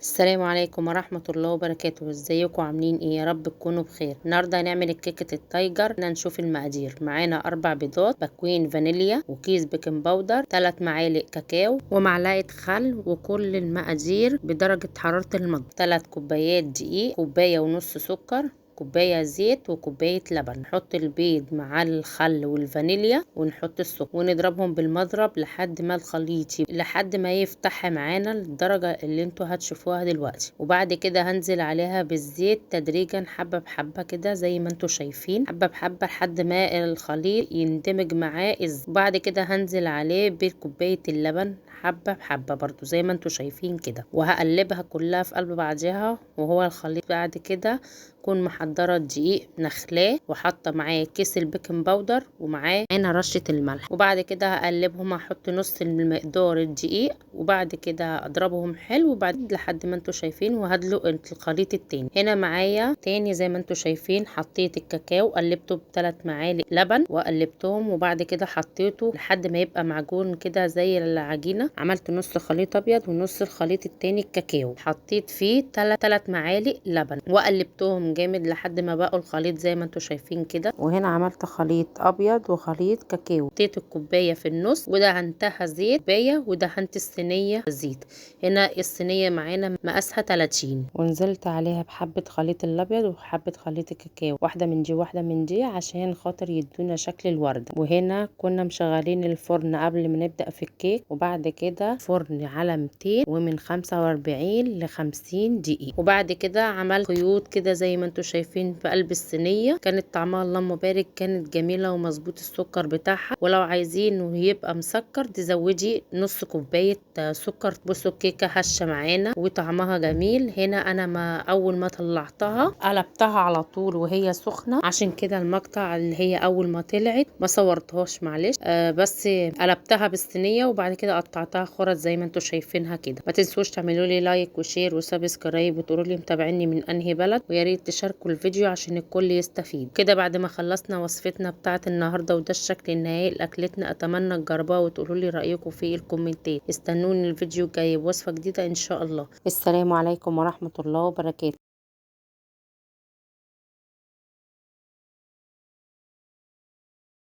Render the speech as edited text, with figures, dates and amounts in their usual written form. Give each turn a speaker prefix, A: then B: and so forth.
A: السلام عليكم ورحمة الله وبركاته. ازيكم عاملين ايه؟ يا رب تكونوا بخير. النهارده هنعمل الكيكة التايجر. نشوف المقادير. معانا 4 بيضات، باكوين فانيليا، وكيس بيكنج باودر، 3 معالق كاكاو، ومعلقة خل، وكل المقادير بدرجة حرارة المطبخ. 3 كوبايات دقيق، كوباية ونص سكر، كوباية زيت، وكوباية لبن. نحط البيض مع الخل والفانيليا ونحط السكر ونضربهم بالمضرب لحد ما الخليط لحد ما يفتح معانا الدرجة اللي انتوا هتشوفوها دلوقتي. وبعد كده هنزل عليها بالزيت تدريجا حبة بحبة كده زي ما انتوا شايفين، حبة بحبة لحد ما الخليط يندمج معاه. وبعد كده هنزل عليه بكوباية اللبن حبة بحبة برضو زي ما انتوا شايفين كده، وهقلبها كلها في قلب بعضها. وهو الخليط بعد كده كون محضره الدقيق نخلاه، وحاطه معاه كيس البيكنج باودر، ومعاه هنا رشه الملح. وبعد كده هقلبهم، هحط نص المقدار الدقيق، وبعد كده اضربهم حلو وبعد لحد ما انتوا شايفين، وهدلق الخليط التاني. هنا معايا تاني زي ما انتوا شايفين حطيت الكاكاو، قلبته ب3 معالق لبن وقلبتهم، وبعد كده حطيته لحد ما يبقى معجون كده زي العجينه. عملت نص خليط ابيض ونص الخليط التاني الكاكاو، حطيت فيه 3 معالق لبن وقلبتهم جامد لحد ما بقوا الخليط زي ما انتوا شايفين كده. وهنا عملت خليط ابيض وخليط كاكاو. حطيت الكوبايه في النص ودهنتها زيت كوبايه، ودهنت الصينيه زيت. هنا الصينيه معانا مقاسها 30، ونزلت عليها بحبه خليط الابيض وحبه خليط الكاكاو، واحده من دي واحده من دي عشان خاطر يدونا شكل الورده. وهنا كنا مشغلين الفرن قبل ما نبدا في الكيك، وبعد كده فرن على 200 ومن 45 ل 50 دقيقه. وبعد كده عملت خيوط كده زي ما انتوا شايفين في قلب الصينيه. كانت طعمها اللهم بارك، كانت جميله ومظبوط السكر بتاعها. ولو عايزينه يبقى مسكر تزودي نص كوبايه سكر. بصوا الكيكه هشه معانا وطعمها جميل. هنا انا ما اول ما طلعتها قلبتها على طول وهي سخنه، عشان كده المقطع اللي هي اول ما طلعت ما صورتهاش معلش. بس قلبتها بالصينيه وبعد كده قطعتها خرز زي ما انتوا شايفينها كده. ما تنسوش تعملوا لي لايك وشير وسبسكرايب، وتقولوا لي متابعيني من انهي بلد، ويا ريت تشاركوا الفيديو عشان الكل يستفيد كده. بعد ما خلصنا وصفتنا بتاعه النهارده وده الشكل النهائي لاكلتنا، اتمنى تجربوها وتقولوا لي رايكم في الكومنتات. استنوني الفيديو الجاي بوصفه جديده ان شاء الله. السلام عليكم ورحمه الله وبركاته.